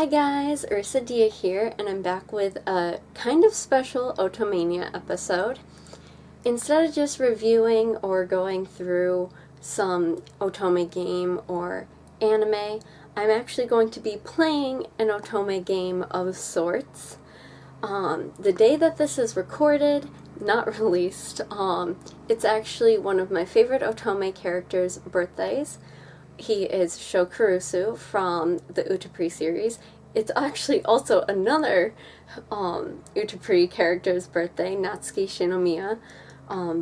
Hi guys, Dia here, and I'm back with a kind of special Otomania episode. Instead of just reviewing or going through some otome game or anime, I'm actually going to be playing an otome game of sorts. The day that this is recorded, not released, it's actually one of my favorite otome characters' birthdays. He is Shokurusu from the UtaPri series. It's actually also another UtaPri character's birthday, Natsuki Shinomiya.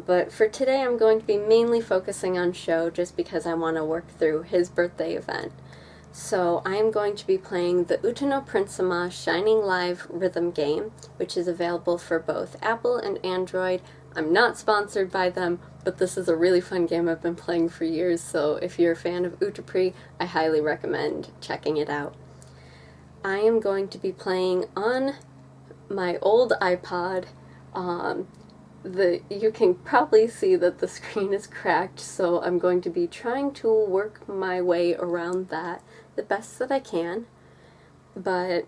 But for today I'm going to be mainly focusing on Sho just because I want to work through his birthday event. So I am going to be playing the UtaPri Shining Live rhythm game, which is available for both Apple and Android. I'm not sponsored by them, but this is a really fun game I've been playing for years, so if you're a fan of UtaPri, I highly recommend checking it out. I am going to be playing on my old iPod. You can probably see that the screen is cracked, so I'm going to be trying to work my way around that the best that I can, but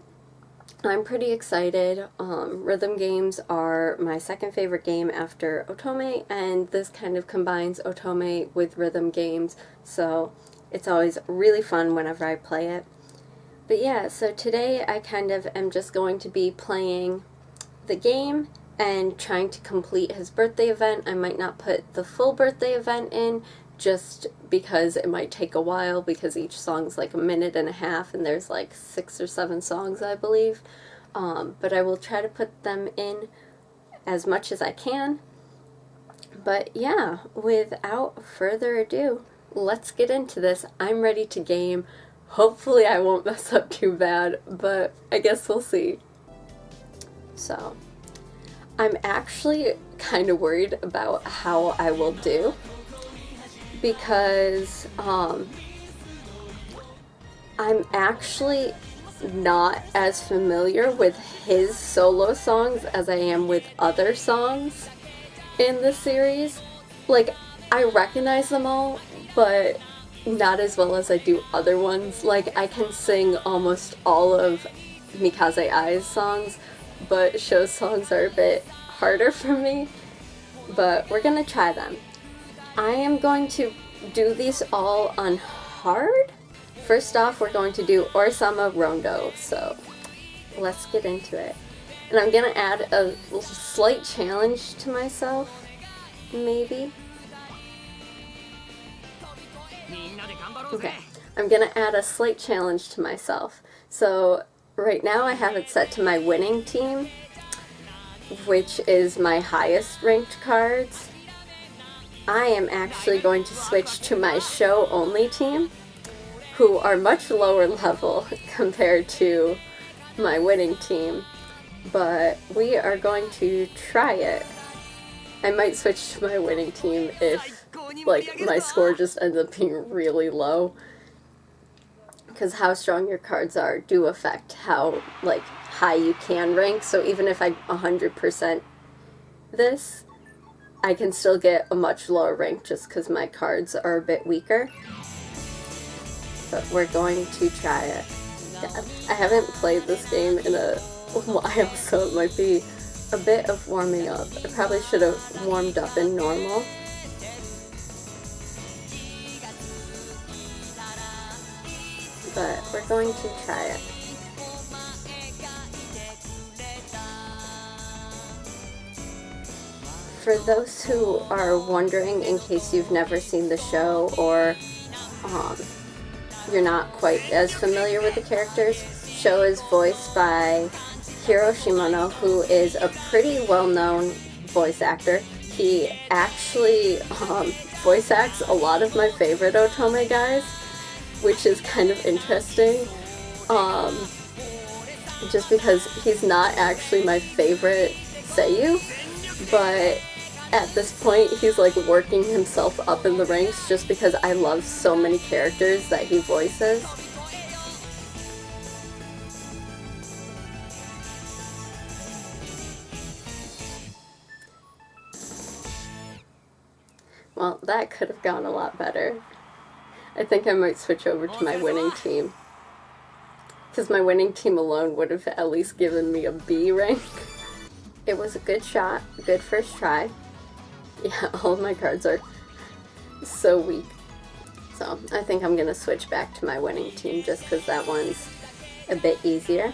I'm pretty excited. Rhythm games are my second favorite game after otome, and this kind of combines otome with rhythm games, so it's always really fun whenever I play it. But yeah, so today I kind of am just going to be playing the game and trying to complete his birthday event. I might not put the full birthday event in, just because it might take a while, because each song's like a minute and a half and there's like 6 or 7 songs, I believe. But I will try to put them in as much as I can. But yeah, without further ado, let's get into this. I'm ready to game. Hopefully I won't mess up too bad, but I guess we'll see. So, I'm actually kind of worried about how I will do, because I'm actually not as familiar with his solo songs as I am with other songs in the series. Like, I recognize them all, but not as well as I do other ones. Like, I can sing almost all of Mikaze Ai's songs, but Sho's songs are a bit harder for me. But we're gonna try them. I am going to do these all on hard. First off, we're going to do Orisama Rondo, so let's get into it. And I'm gonna add a slight challenge to myself, maybe. Okay, I'm gonna add a slight challenge to myself. So right now I have it set to my winning team, which is my highest ranked cards. I am actually going to switch to my Sho only team, who are much lower level compared to my winning team, but we are going to try it. I might switch to my winning team if like my score just ends up being really low, because how strong your cards are do affect how like high you can rank. So even if I 100% this, I can still get a much lower rank just because my cards are a bit weaker. But we're going to try it. Yeah, I haven't played this game in a while, so it might be a bit of warming up. I probably should have warmed up in normal. But we're going to try it. For those who are wondering, in case you've never seen the show or you're not quite as familiar with the characters, Sho is voiced by Hiro Shimano, who is a pretty well-known voice actor. He actually voice acts a lot of my favorite otome guys, which is kind of interesting, just because he's not actually my favorite seiyuu, but at this point he's like working himself up in the ranks just because I love so many characters that he voices. Well, that could have gone a lot better. I think I might switch over to my winning team. because my winning team alone would have at least given me a B rank. It was a good shot, good first try. Yeah, all of my cards are so weak. So I think I'm gonna switch back to my winning team just because that one's a bit easier.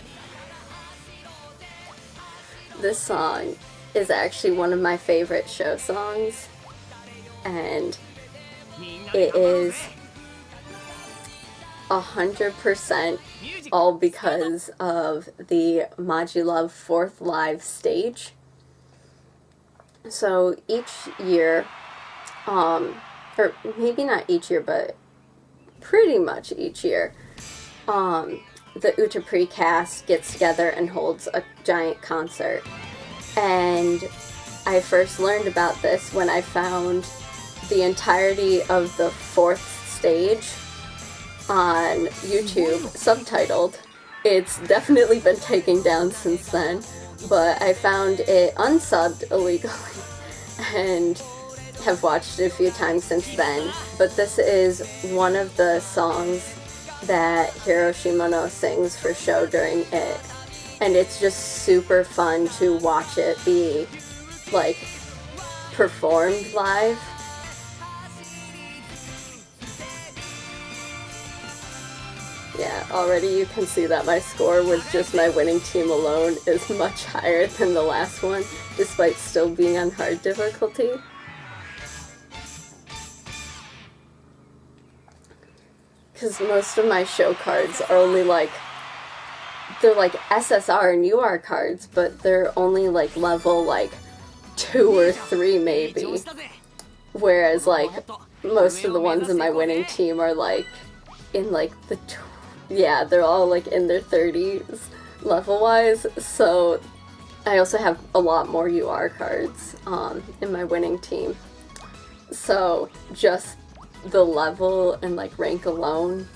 This song is actually one of my favorite show songs, and it is 100% all because of the Majilove 4th live stage. So each year, or maybe not each year, but pretty much each year, the UtaPri cast gets together and holds a giant concert. And I first learned about this when I found the entirety of the 4th stage on YouTube, subtitled. It's definitely been taken down since then, but I found it unsubbed illegally and have watched it a few times since then. But this is one of the songs that Hiroshimono sings for show during it, and it's just super fun to watch it be like performed live. Yeah, already you can see that my score with just my winning team alone is much higher than the last one, despite still being on hard difficulty. Because most of my show cards are only like, they're like SSR and UR cards, but they're only like level like 2 or 3 maybe. Whereas like most of the ones in my winning team are like in like the yeah, they're all like in their 30s level-wise, so I also have a lot more UR cards in my winning team. So just the level and like rank alone,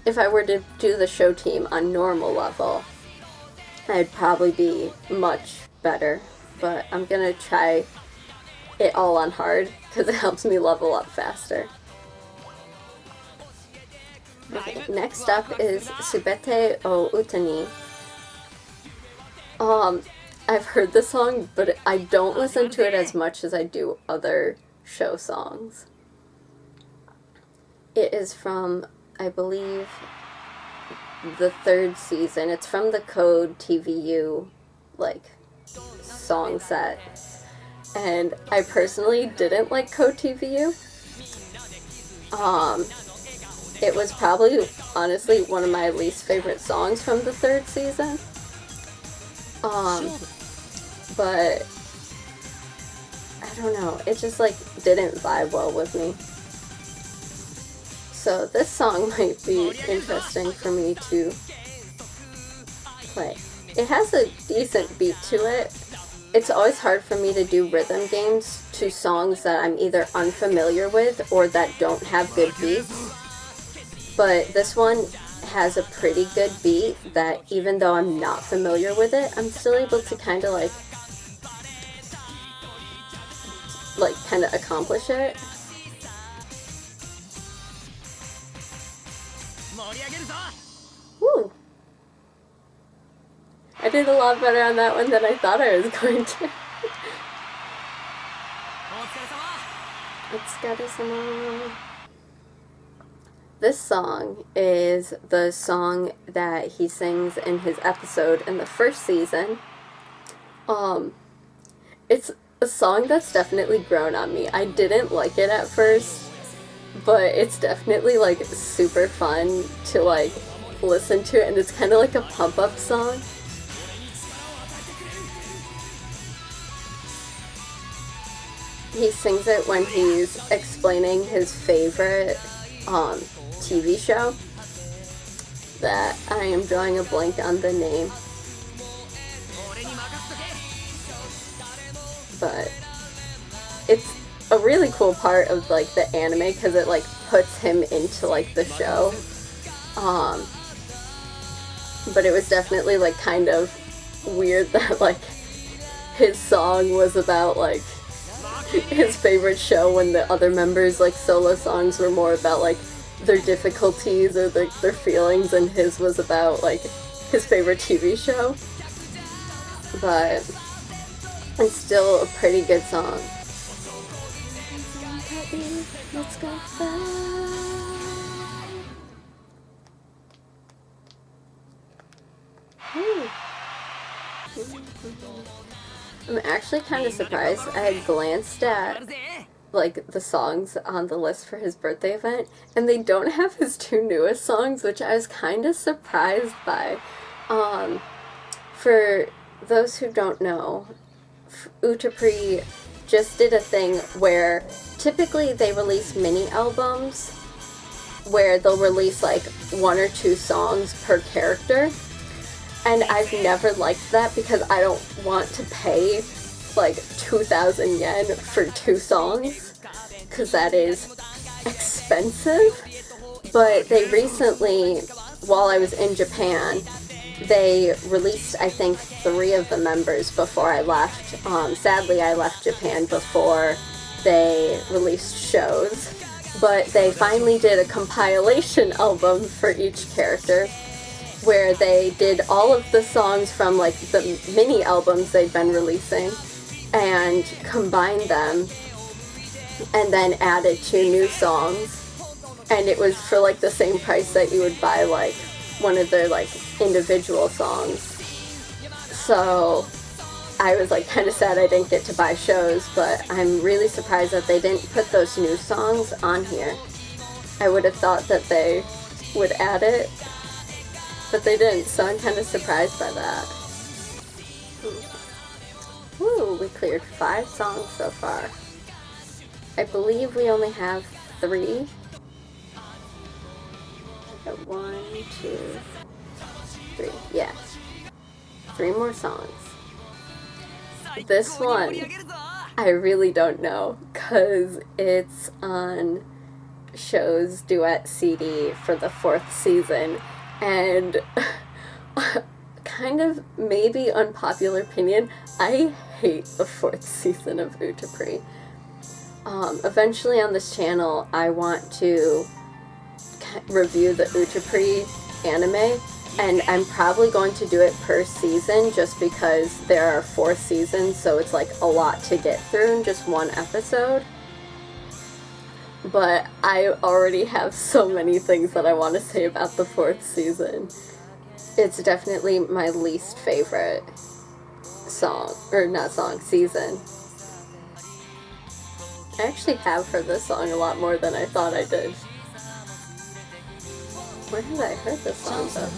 if I were to do the show team on normal level, I'd probably be much better, but I'm gonna try it all on hard because it helps me level up faster. Okay, next up is Subete o Utani. I've heard this song, but I don't listen to it as much as I do other show songs. It is from, I believe, the 3rd season. It's from the Code TVU, like, song set. And I personally didn't like Code TVU. It was probably, honestly, one of my least favorite songs from the 3rd season. But I don't know, it just like didn't vibe well with me. So this song might be interesting for me to play. It has a decent beat to it. It's always hard for me to do rhythm games to songs that I'm either unfamiliar with or that don't have good beats. But this one has a pretty good beat that even though I'm not familiar with it, I'm still able to kind of kind of accomplish it. Woo! I did a lot better on that one than I thought I was going to. Otsukaresama. This song is the song that he sings in his episode in the 1st season. It's a song that's definitely grown on me. I didn't like it at first, but it's definitely like super fun to like listen to it, and it's kind of like a pump-up song. He sings it when he's explaining his favorite TV show that I am drawing a blank on the name, but it's a really cool part of like the anime because it like puts him into like the show, but it was definitely like kind of weird that like his song was about like his favorite show when the other members like solo songs were more about like their difficulties or their feelings, and his was about like his favorite TV show. But it's still a pretty good song. Let's go fly. I'm actually kind of surprised. I had glanced at like the songs on the list for his birthday event, and they don't have his 2 newest songs, which I was kind of surprised by. For those who don't know, UtaPri just did a thing where typically they release mini albums where they'll release like 1 or 2 songs per character. And I've never liked that because I don't want to pay like 2,000 yen for 2 songs, because that is expensive. But they recently, while I was in Japan, they released, I think, 3 of the members before I left. Sadly, I left Japan before they released shows. But they finally did a compilation album for each character, where they did all of the songs from like the mini albums they've been releasing and combined them and then added 2 new songs. And it was for like the same price that you would buy like one of their like individual songs. So I was like kind of sad I didn't get to buy shows, but I'm really surprised that they didn't put those new songs on here. I would have thought that they would add it, but they didn't, so I'm kind of surprised by that. Woo, we cleared 5 songs so far. I believe we only have 3. 1, 2, 3. Yeah. 3 more songs. This one, I really don't know, because it's on Show's duet CD for the 4th season. And kind of maybe unpopular opinion, I hate the 4th season of UtaPri. Eventually on this channel, I want to review the UtaPri anime, and I'm probably going to do it per season just because there are 4 seasons, so it's like a lot to get through in just 1 episode. But I already have so many things that I want to say about the 4th season. It's definitely my least favorite season. I actually have heard this song a lot more than I thought I did. Where have I heard this song though?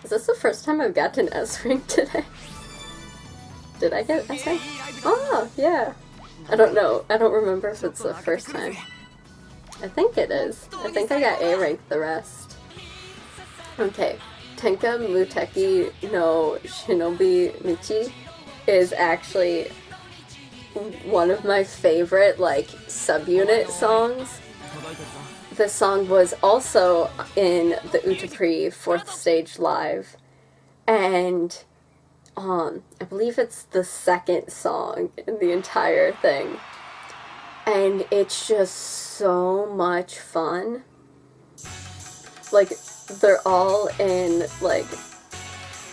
Is this the first time I've gotten S rank today? Did I get S rank? Oh, yeah. I don't know. I don't remember if it's the first time. I think it is. I think I got A rank the rest. Okay. Tenka Muteki no Shinobi Michi is actually one of my favorite, like, subunit songs. This song was also in the UtaPri 4th stage live, and I believe it's the 2nd song in the entire thing, and it's just so much fun. Like, they're all in like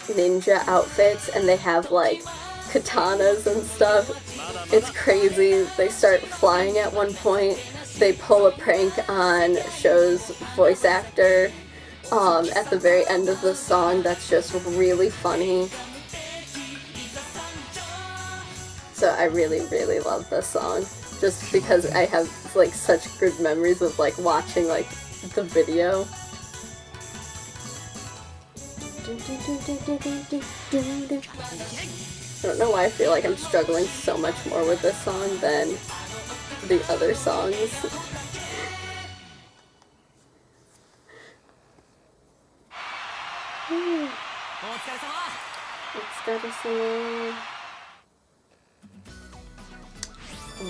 ninja outfits, and they have like katanas and stuff. It's crazy. They start flying at one point. They pull a prank on Show's voice actor at the very end of the song that's just really funny. So I really, really love this song, just because I have like such good memories of like watching like the video. I don't know why I feel like I'm struggling so much more with this song than the other songs.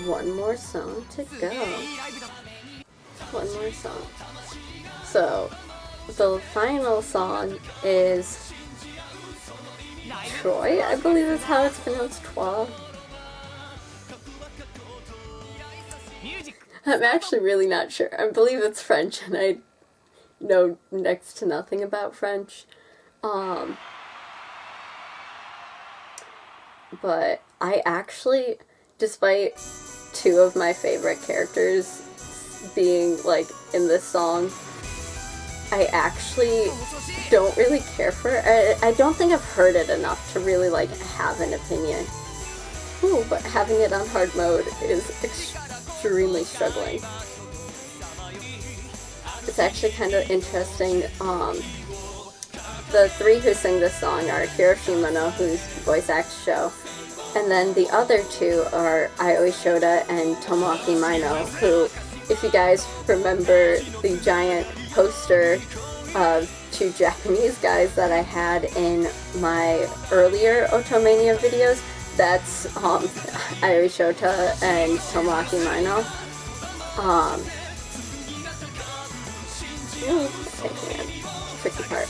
One more song to go. One more song. So, the final song is Troy, I believe is how it's pronounced, Troy. I'm actually really not sure. I believe it's French, and I know next to nothing about French. But I actually, despite two of my favorite characters being, like, in this song, I actually don't really care for it. I don't think I've heard it enough to really, like, have an opinion. Ooh, but having it on hard mode is extremely struggling. It's actually kind of interesting. The three who sing this song are Hiroshi Mono, whose voice acts Sho, and then the other two are Aoi Shota and Tomoaki Mino, who, if you guys remember the giant poster of two Japanese guys that I had in my earlier Otomania videos, that's Aoi Shota and Tomoaki Mino. Taking a tricky part.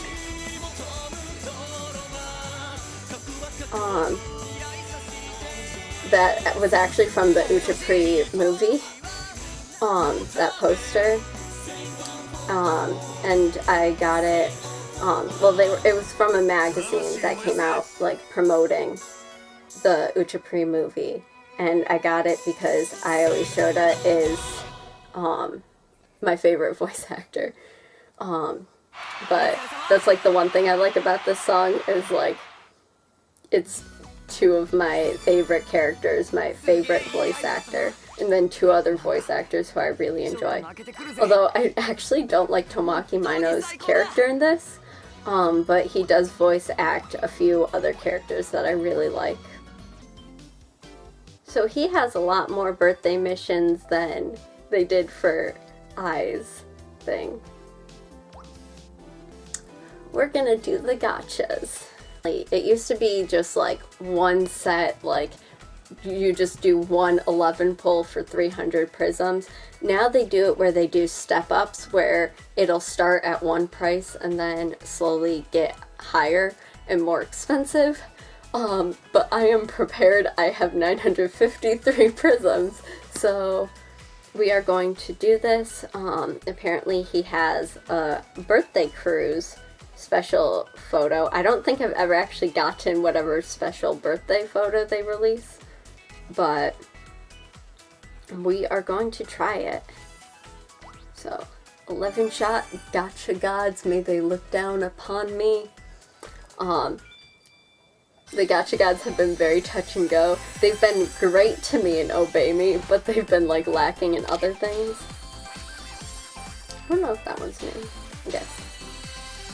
That was actually from the UtaPri movie, that poster, and I got it, well, it was from a magazine that came out, like, promoting the UtaPri movie, and I got it because Aoi Shota is, my favorite voice actor, but that's, like, the one thing I like about this song is, like, it's two of my favorite characters, my favorite voice actor, and then two other voice actors who I really enjoy. Although I actually don't like Tomoaki Mino's character in this, but he does voice act a few other characters that I really like. So he has a lot more birthday missions than they did for Ai's thing. We're gonna do the gachas. It used to be just like one set, like you just do one 11 pull for 300 prisms. Now they do it where they do step-ups where it'll start at one price and then slowly get higher and more expensive. But I am prepared. I have 953 prisms, so we are going to do this. Apparently he has a birthday cruise special photo. I don't think I've ever actually gotten whatever special birthday photo they release, but we are going to try it. So, 11 shot gacha gods, may they look down upon me. The gacha gods have been very touch and go. They've been great to me and obey me, but they've been, like, lacking in other things. I don't know if that one's new. I guess.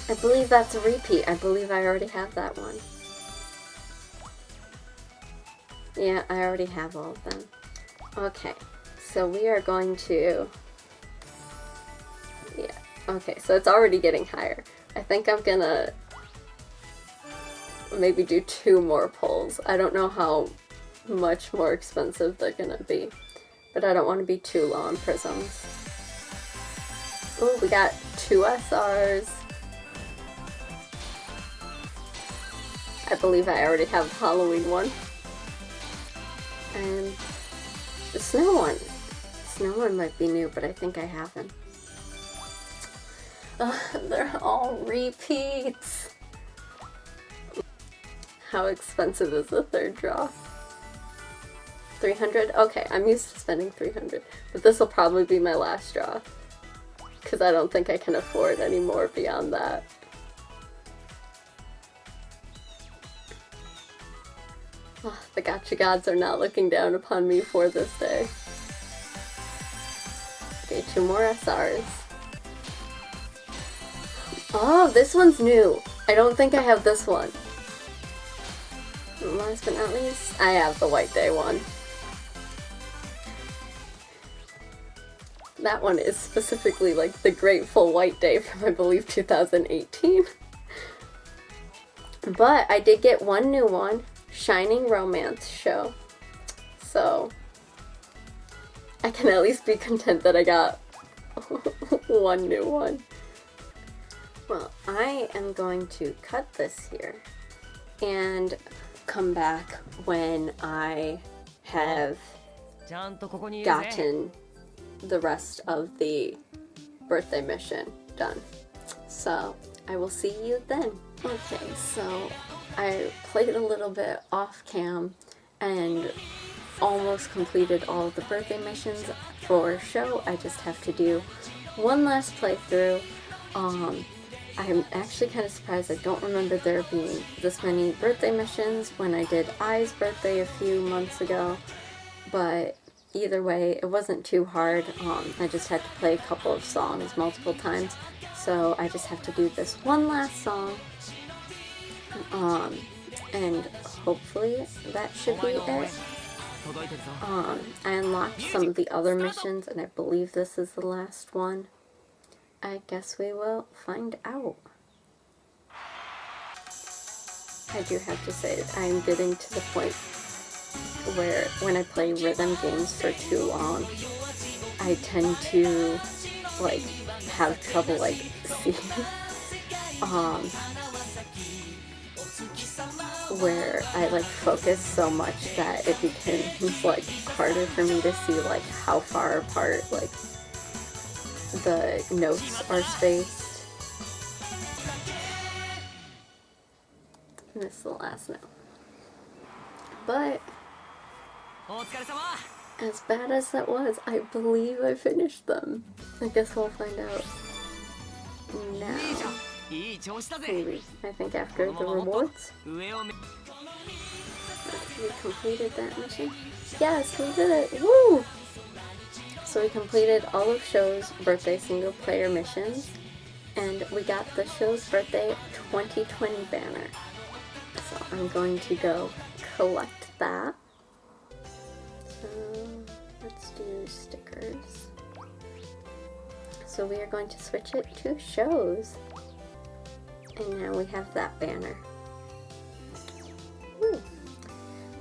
I believe that's a repeat. I believe I already have that one. Yeah, I already have all of them. Okay, so we are going to... Yeah, okay, so it's already getting higher. I think I'm gonna maybe do 2 more pulls. I don't know how much more expensive they're gonna be, but I don't want to be too low on prisms. Oh, we got 2 SRs. I believe I already have the Halloween one. And the snow one. The snow one might be new, but I think I haven't. They're all repeats. How expensive is the third draw? 300? Okay, I'm used to spending 300. But this will probably be my last draw. Because I don't think I can afford any more beyond that. Oh, the gacha gods are not looking down upon me for this day. Okay, 2 more SRs. Oh, this one's new. I don't think I have this one. Last but not least, I have the White Day one. That one is specifically like the Grateful White Day from, I believe, 2018. But I did get one new one. Shining romance show. So I can at least be content that I got one new one. Well, I am going to cut this here and come back when I have gotten the rest of the birthday mission done. So I will see you then. Okay, so I played a little bit off cam and almost completed all of the birthday missions for show. I just have to do one last playthrough. I'm actually kind of surprised. I don't remember there being this many birthday missions when I did Ai's birthday a few months ago, but either way, it wasn't too hard. I just had to play a couple of songs multiple times, so I just have to do this one last song, and hopefully that should be it. I unlocked some of the other missions, and I believe this is the last one. I guess we will find out. I do have to say that I'm getting to the point where when I play rhythm games for too long, I tend to like have trouble like seeing where I like focus so much that it becomes like harder for me to see like how far apart like the notes are spaced. Missed the last note. But as bad as that was, I believe I finished them. I guess we'll find out now. Maybe. I think after the rewards. We completed that mission. Yes, we did it! Woo! So we completed all of Show's birthday single player missions, and we got the Show's birthday 2020 banner. So I'm going to go collect that. Let's do stickers. So we are going to switch it to Shows. And now we have that banner. Woo.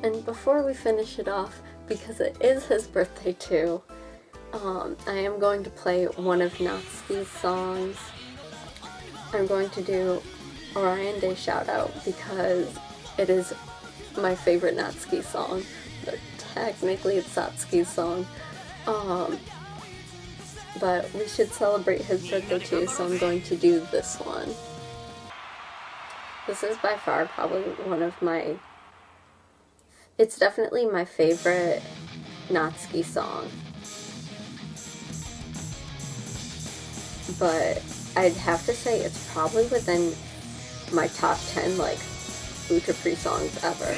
And before we finish it off, because it is his birthday too, I am going to play one of Natsuki's songs. I'm going to do Orion Day Shoutout because it is my favorite Natsuki song. But technically it's Satsuki's song. But we should celebrate his birthday too, so I'm going to do this one. This is by far probably one of my... It's definitely my favorite Natsuki song. But I'd have to say it's probably within my top 10 like UtaPri songs ever.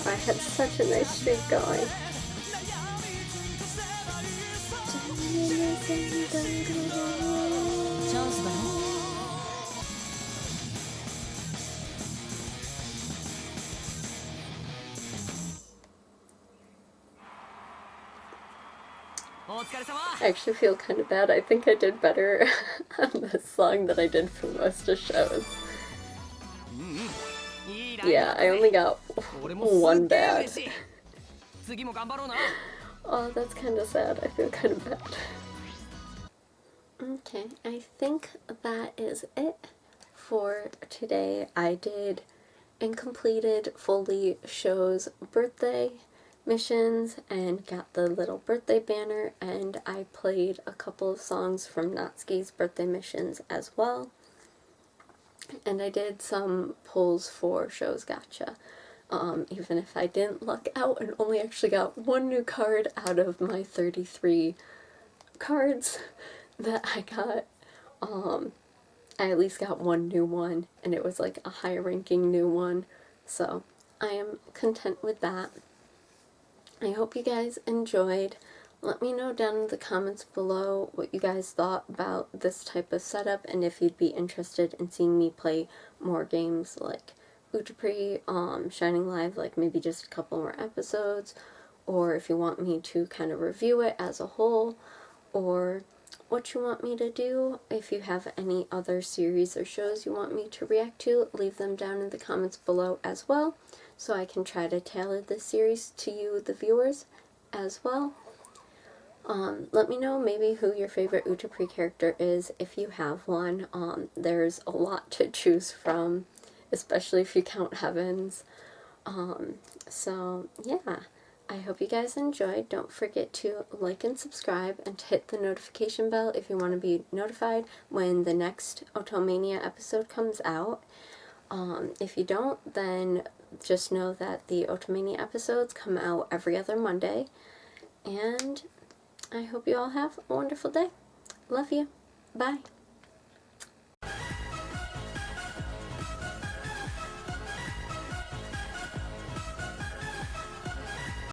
I had such a nice streak going. I actually feel kind of bad. I think I did better on this song than I did for most of shows. Yeah, I only got one bad. Oh, that's kind of sad. I feel kind of bad. Okay, I think that is it for today. I did and completed fully Show's birthday missions and got the little birthday banner, and I played a couple of songs from Natsuki's birthday missions as well. And I did some pulls for Show's Gacha, even if I didn't luck out and only actually got one new card out of my 33 cards that I got. I at least got one new one, and it was like a high ranking new one, so I am content with that. I hope you guys enjoyed. Let me know down in the comments below what you guys thought about this type of setup, and if you'd be interested in seeing me play more games like UtaPri Shining Live, like maybe just a couple more episodes, or if you want me to kind of review it as a whole, or what you want me to do. If you have any other series or shows you want me to react to, leave them down in the comments below as well, so I can try to tailor this series to you, the viewers, as well. Let me know maybe who your favorite UtaPri character is, if you have one. There's a lot to choose from, especially if you count Heavens. So yeah, I hope you guys enjoyed. Don't forget to like and subscribe and to hit the notification bell if you want to be notified when the next Otomania episode comes out. If you don't, then just know that the Otomania episodes come out every other Monday. And I hope you all have a wonderful day. Love you. Bye.